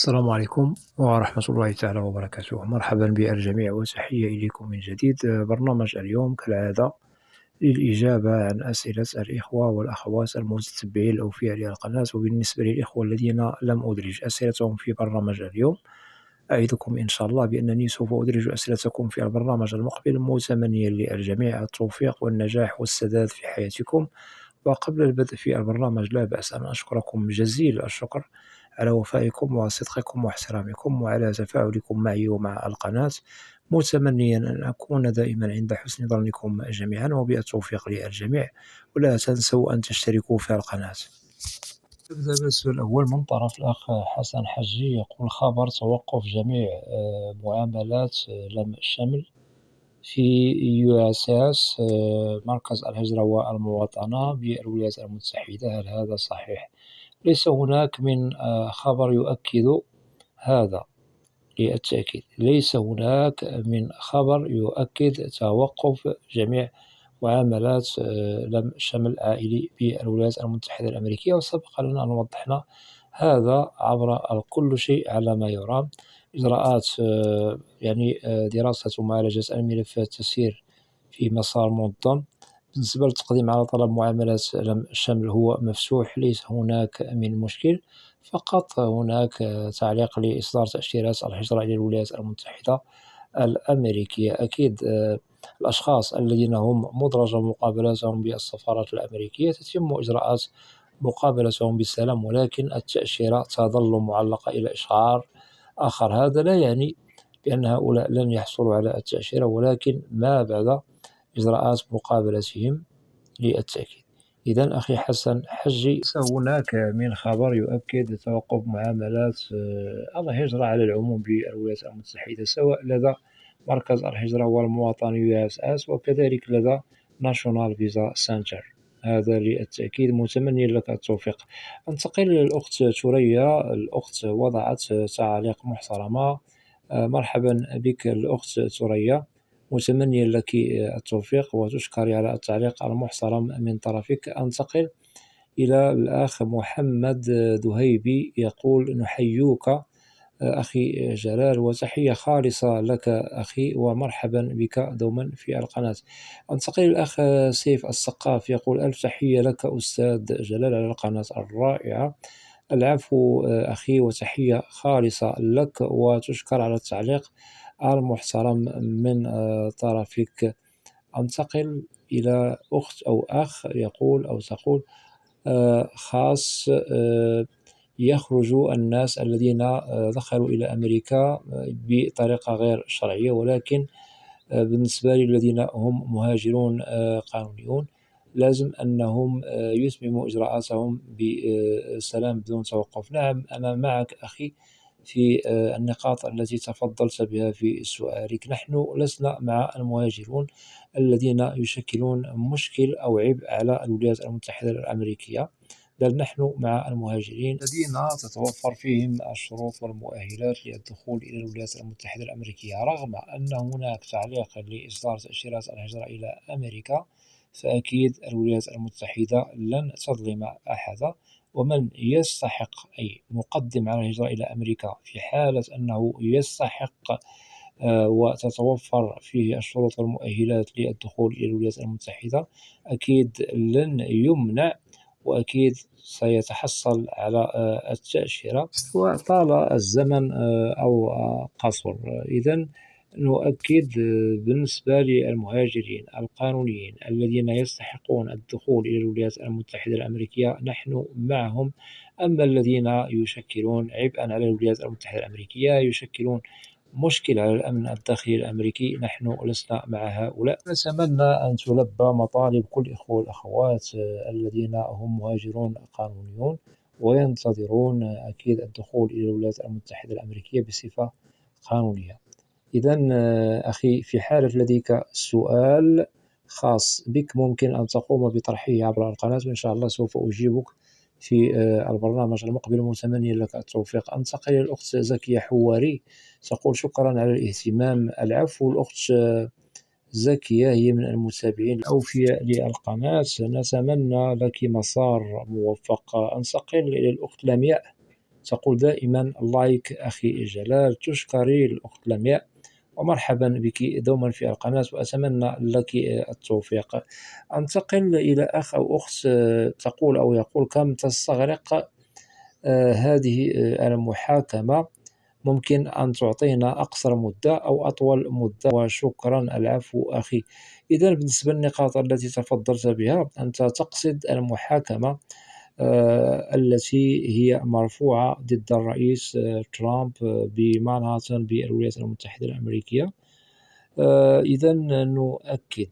السلام عليكم ورحمة الله تعالى وبركاته. مرحبا بالجميع وتحية إليكم من جديد. برنامج اليوم كالعادة للإجابة عن أسئلة الإخوة والأخوات المتتبعين الأوفياء للقناة. وبالنسبة للإخوة الذين لم أدرج أسئلتهم في برنامج اليوم، أعدكم إن شاء الله بأنني سوف أدرج أسئلتكم في البرنامج المقبل، متمنيا للجميع التوفيق والنجاح والسداد في حياتكم. وقبل البدء في البرنامج لا بأس أن أشكركم جزيل الشكر على وفائكم وصدقكم واحترامكم وعلى تفاعلكم معي ومع القناة، متمنيا أن أكون دائما عند حسن ظنكم جميعا، وبالتوفيق للجميع. ولا تنسوا أن تشتركوا في القناة. نبدأ بالسؤال الأول من طرف الأخ حسن حجي، يقول: خبر توقف جميع معاملات لم الشمل في USS مركز الهجرة والمواطنة بالولايات المتحدة، هل هذا صحيح؟ ليس هناك من خبر يؤكد هذا. للتأكيد ليس هناك من خبر يؤكد توقف جميع معاملات لم شمل عائلي بالولايات المتحدة الأمريكية، وسبق لنا أن وضحنا هذا عبر كل شيء على ما يرام. إجراءات دراسة ومعالجة الملفات تسير في مسار منظم. بالنسبة للتقديم على طلب معاملات لم الشمل هو مفتوح، ليس هناك من مشكل. فقط هناك تعليق لإصدار تأشيرات الهجرة إلى الولايات المتحدة الأمريكية. أكيد الأشخاص الذين هم مدرجة مقابلاتهم بالسفارات الأمريكية تتم إجراءات مقابلتهم بسلام، ولكن التأشيرة تظل معلقة إلى إشعار آخر. هذا لا يعني بأن هؤلاء لن يحصلوا على التأشيرة، ولكن ما بعد إجراءات مقابلتهم للتأكيد. إذا أخي حسن حجي، ليس هناك من خبر يؤكد توقف معاملات الهجرة على العموم بالولايات المتحدة، سواء لدى مركز الهجرة والمواطنة USS وكذلك لدى National Visa Center. هذا للتأكيد، متمنيا لك التوفيق. أنتقل إلى الأخت ثريا. الأخت وضعت تعاليق محترمة. مرحبا بك الأخت ثريا، متمنيا لك التوفيق وتشكري على التعليق المحترم من طرفك. أنتقل إلى الأخ محمد ذهيبي، يقول: نحييك أخي جلال، وتحية خالصة لك أخي، ومرحبا بك دوما في القناة. أنتقل إلى الأخ سيف السقاف، يقول: ألف تحية لك أستاذ جلال على القناة الرائعة. العفو أخي، وتحية خالصة لك، وتشكر على التعليق المحترم من طرفك. أنتقل إلى أخت أو أخ يقول أو تقول: خاص يخرج الناس الذين دخلوا إلى أمريكا بطريقة غير شرعية، ولكن بالنسبة للذين هم مهاجرون قانونيون لازم أنهم يتمموا إجراءاتهم بسلام بدون توقف. نعم، أنا معك أخي في النقاط التي تفضلت بها في سؤالك. نحن لسنا مع المهاجرون الذين يشكلون مشكل أو عبء على الولايات المتحدة الأمريكية، بل نحن مع المهاجرين الذين تتوفر فيهم الشروط والمؤهلات للدخول إلى الولايات المتحدة الأمريكية. رغم أن هناك تعليق لإصدار تأشيرات الهجرة إلى أمريكا، فأكيد الولايات المتحدة لن تظلم أحدا، ومن يستحق أي مقدم على الهجرة إلى أمريكا في حالة أنه يستحق وتتوفر فيه الشروط والمؤهلات للدخول إلى الولايات المتحدة، أكيد لن يمنع، وأكيد سيتحصل على التأشيرة وطال الزمن أو قصر. إذن نؤكد بالنسبة للمهاجرين القانونيين الذين يستحقون الدخول إلى الولايات المتحدة الأمريكية نحن معهم. أما الذين يشكلون عبئا على الولايات المتحدة الأمريكية، يشكلون مشكل على الأمن الداخلي الأمريكي، نحن لسنا مع هؤلاء. نتمنى أن تلبى مطالب كل الإخوة والأخوات الذين هم مهاجرون قانونيون وينتظرون أكيد الدخول إلى الولايات المتحدة الأمريكية بصفة قانونية. إذا أخي، في حالة لديك سؤال خاص بك ممكن أن تقوم بطرحه عبر القناة، وإن شاء الله سوف أجيبك في البرنامج المقبل، متمنيا لك التوفيق. أنتقل إلى الأخت زكية حواري، تقول: شكرا على الاهتمام. العفو، الأخت زكية هي من المتابعين الأوفياء للقناة، نتمنى لك مسار موفق. أنتقل إلى الأخت لمياء، تقول دائما لايك أخي جلال، تشكري الأخت لمياء، ومرحبا بك دوما في القناة، وأتمنى لك التوفيق. أنتقل إلى أخ أو أخت تقول أو يقول: كم تستغرق هذه المحاكمة؟ ممكن أن تعطينا أقصر مدة أو أطول مدة؟ وشكرا. العفو أخي. إذا بالنسبة للنقاط التي تفضلت بها، أنت تقصد المحاكمة التي هي مرفوعة ضد الرئيس ترامب بمانهاتن بالولايات المتحدة الأمريكية. إذا نؤكد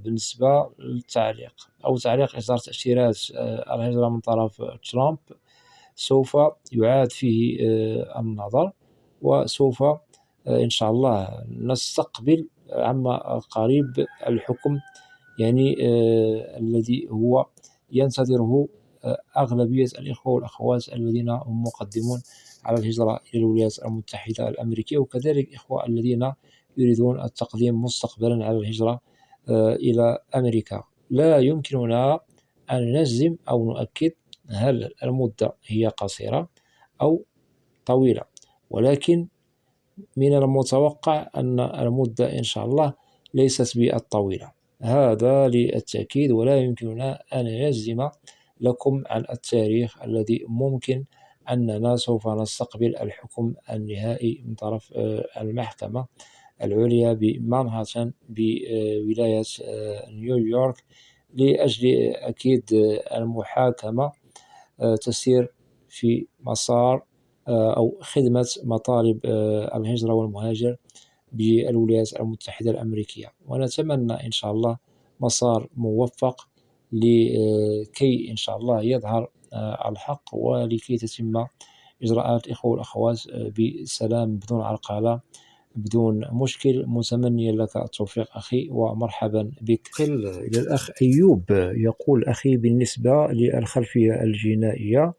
بالنسبة للتعليق أو تعليق إصدار تأشيرات الهجرة من طرف ترامب، سوف يعاد فيه النظر، وسوف إن شاء الله نستقبل عما قريب الحكم، يعني الذي هو ينتظره أغلبية الإخوة والأخوات الذين هم مقدمون على الهجرة إلى الولايات المتحدة الأمريكية، وكذلك إخوة الذين يريدون التقديم مستقبلا على الهجرة إلى أمريكا. لا يمكننا أن نجزم أو نؤكد هل المدة هي قصيرة أو طويلة، ولكن من المتوقع أن المدة إن شاء الله ليست بالطويلة، هذا للتأكيد. ولا يمكننا أن نجزم لكم عن التاريخ الذي ممكن أننا سوف نستقبل الحكم النهائي من طرف المحكمة العليا بمانهاتن بولاية نيويورك، لأجل أكيد المحاكمة تسير في مسار أو خدمة مطالب الهجرة والمهاجر بالولايات المتحدة الأمريكية. ونتمنى إن شاء الله مسار موفق لكي إن شاء الله يظهر الحق، ولكي تتم إجراءات الإخوة والأخوات بسلام بدون عرقلة بدون مشكل. متمنيا لك التوفيق أخي، ومرحبا بك. قل إلى الأخ أيوب، يقول: أخي بالنسبة للخلفية الجنائية،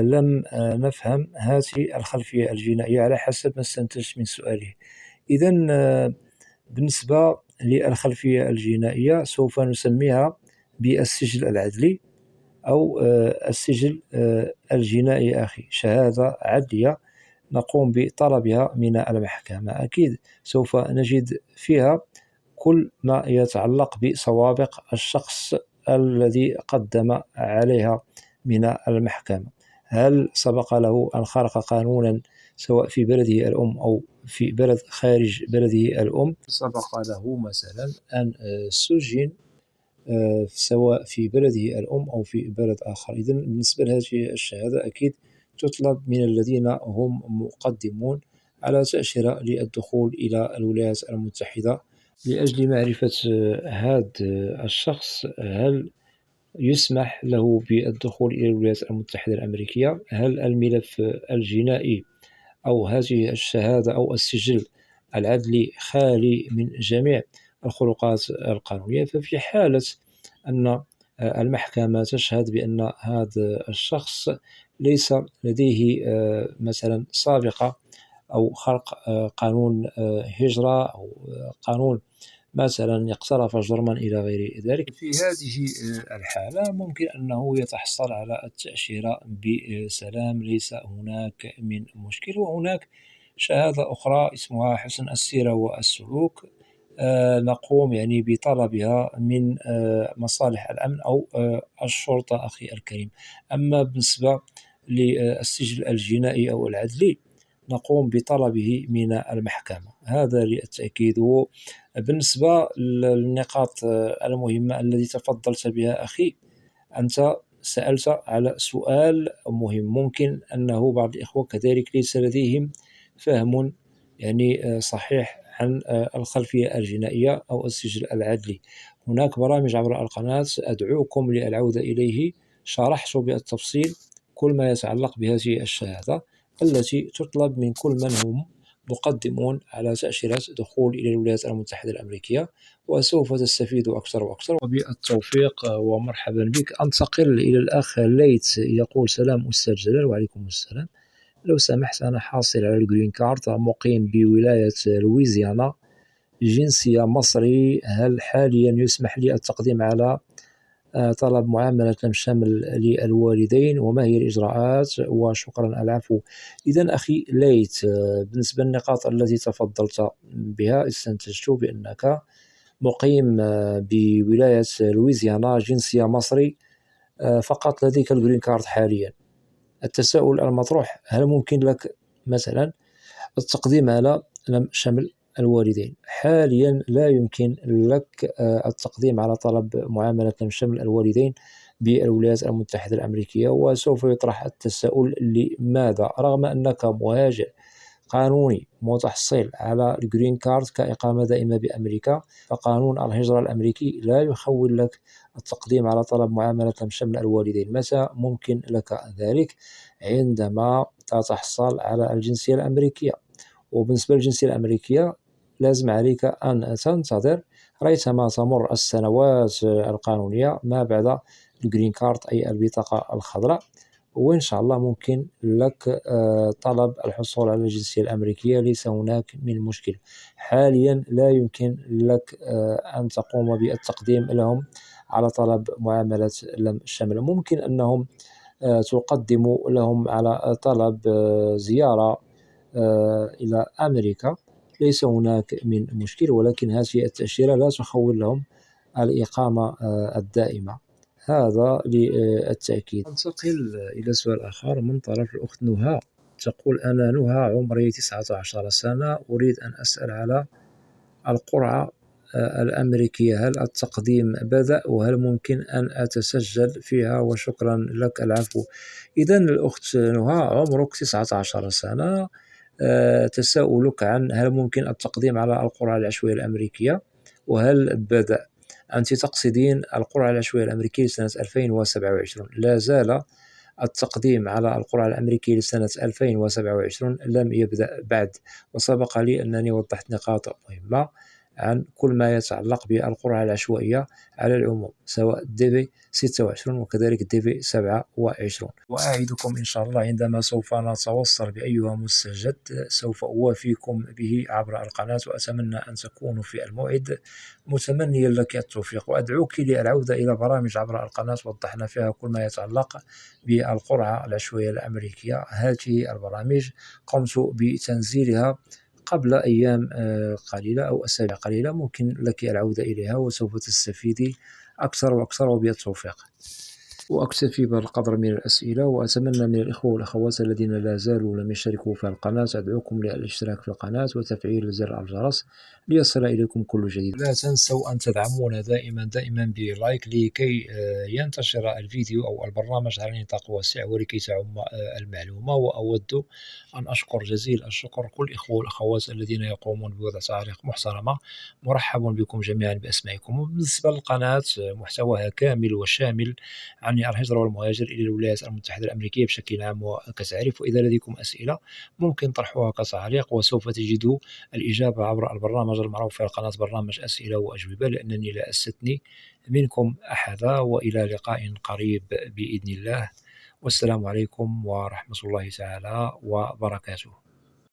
لم نفهم هذه الخلفية الجنائية على حسب ما استنتجت من سؤاله. إذا بالنسبة للخلفية الجنائية سوف نسميها بالسجل العدلي أو السجل الجنائي أخي، شهادة عدلية نقوم بطلبها من المحكمة. أكيد سوف نجد فيها كل ما يتعلق بسوابق الشخص الذي قدم عليها من المحكمة. هل سبق له أن خرق قانونا سواء في بلده الأم أو في بلد خارج بلده الأم؟ سبق له مثلا أن سجن سواء في بلده الأم أو في بلد آخر. إذن بالنسبة لهذه الشهادة أكيد تطلب من الذين هم مقدمون على تأشيرة للدخول إلى الولايات المتحدة، لأجل معرفة هذا الشخص هل يسمح له بالدخول إلى الولايات المتحدة الأمريكية، هل الملف الجنائي أو هذه الشهادة أو السجل العدلي خالي من جميع الخروقات القانونية. ففي حالة أن المحكمة تشهد بأن هذا الشخص ليس لديه مثلا سابقة أو خرق قانون هجرة أو قانون مثلا اقترف جرما إلى غير ذلك، في هذه الحالة ممكن أنه يتحصل على التأشيرة بسلام، ليس هناك من مشكل. وهناك شهادة أخرى اسمها حسن السيرة والسلوك، نقوم يعني بطلبها من مصالح الأمن أو الشرطة أخي الكريم. أما بالنسبة للسجل الجنائي أو العدلي نقوم بطلبه من المحكمة، هذا للتأكيد. بالنسبة للنقاط المهمة التي تفضلت بها أخي، أنت سألت على سؤال مهم. ممكن أنه بعض الإخوة كذلك ليس لديهم فهم يعني صحيح عن الخلفية الجنائية أو السجل العدلي. هناك برامج عبر القناة أدعوكم للعودة إليه، شرحت بالتفصيل كل ما يتعلق بهذه الشهادة التي تطلب من كل من هم مقدمون على تأشيرات دخول إلى الولايات المتحدة الأمريكية، وسوف تستفيد أكثر وأكثر. وبالتوفيق ومرحبا بك. أنتقل إلى الأخ ليت، يقول: سلام أستاذ جلال. وعليكم السلام. لو سمحت، أنا حاصل على الجرين كارد، مقيم بولاية لويزيانا، جنسية مصري. هل حاليا يسمح لي التقديم على طلب معاملة شمل للوالدين، وما هي الإجراءات؟ وشكرا. العفو. إذا أخي ليت، بالنسبة للنقاط التي تفضلت بها استنتجت بأنك مقيم بولاية لويزيانا، جنسية مصري، فقط لديك الجرين كارد حاليا. التساؤل المطروح: هل ممكن لك مثلا التقديم على شمل الوالدين؟ حاليا لا يمكن لك التقديم على طلب معاملة شمل الوالدين بالولايات المتحدة الأمريكية. وسوف يطرح التساؤل: لماذا؟ رغم أنك مهاجر قانوني متحصل على الجرين كارد كإقامة دائمة بأمريكا، فقانون الهجرة الأمريكي لا يخول لك التقديم على طلب معاملة شمل الوالدين. متى ممكن لك ذلك؟ عندما تتحصل على الجنسية الأمريكية. وبالنسبة للجنسية الأمريكية لازم عليك أن تنتظر ريثما تمر السنوات القانونية ما بعد الجرين كارد، أي البطاقة الخضراء، وإن شاء الله ممكن لك طلب الحصول على الجنسية الأمريكية. ليس هناك من مشكل. حاليا لا يمكن لك أن تقوم بالتقديم لهم على طلب معاملة الشمل. ممكن أنهم تقدم لهم على طلب زيارة إلى أمريكا، ليس هناك من مشكل، ولكن هذه التأشيرة لا تخول لهم الإقامة الدائمة. هذا للتأكيد. ننتقل إلى سؤال آخر من طرف الأخت نهى. تقول: أنا نهى، عمري 19 سنة، أريد أن أسأل على القرعة الأمريكية، هل التقديم بدأ؟ وهل ممكن أن أتسجل فيها؟ وشكرا لك. العفو. إذا الأخت نهى، عمرك 19 سنة. تساؤلك عن هل ممكن التقديم على القرعة العشوائية الأمريكية وهل بدأ. أنت تقصدين القرعة العشوائية الأمريكية لسنة 2027. لا زال التقديم على القرعة الأمريكية لسنة 2027 لم يبدأ بعد. وسبق لي أنني وضحت نقاط مهمة عن كل ما يتعلق بالقرعة العشوائية على العموم، سواء DV 26 وكذلك DV 27. وأعدكم إن شاء الله عندما سوف نتوصل بأيها مستجد سوف أوافيكم به عبر القناة، وأتمنى أن تكونوا في الموعد، متمنيا لك التوفيق. وأدعوك للعودة إلى برامج عبر القناة وضحنا فيها كل ما يتعلق بالقرعة العشوائية الأمريكية. هذه البرامج قمت بتنزيلها قبل أيام قليلة أو أسابيع قليلة، ممكن لك العودة إليها وسوف تستفيدي أكثر وأكثر، وبالتوفيق. وأكتفي بالقدر من الأسئلة، وأتمنى من الإخوة والأخوات الذين لا زالوا لم يشتركوا في القناة أدعوكم للاشتراك في القناة وتفعيل زر الجرس ليصل إليكم كل جديد. لا تنسوا أن تدعمونا دائما بلايك لكي ينتشر الفيديو أو البرنامج على نطاق واسع ولكي تعم المعلومة. وأود أن أشكر جزيل الشكر كل الإخوة والأخوات الذين يقومون بوضع تعليق محترمة. مرحبا بكم جميعا بأسمائكم. وبالنسبة للقناة محتواها كامل وشامل عن الهجرة والمهاجر إلى الولايات المتحدة الأمريكية بشكل عام وكتعريف. وإذا لديكم أسئلة ممكن طرحها كتعليق، وسوف تجدوا الإجابة عبر البرنامج المعروف في القناة، برنامج أسئلة وأجوبة، لأنني لا أستثني منكم أحدا. وإلى لقاء قريب بإذن الله، والسلام عليكم ورحمة الله تعالى وبركاته.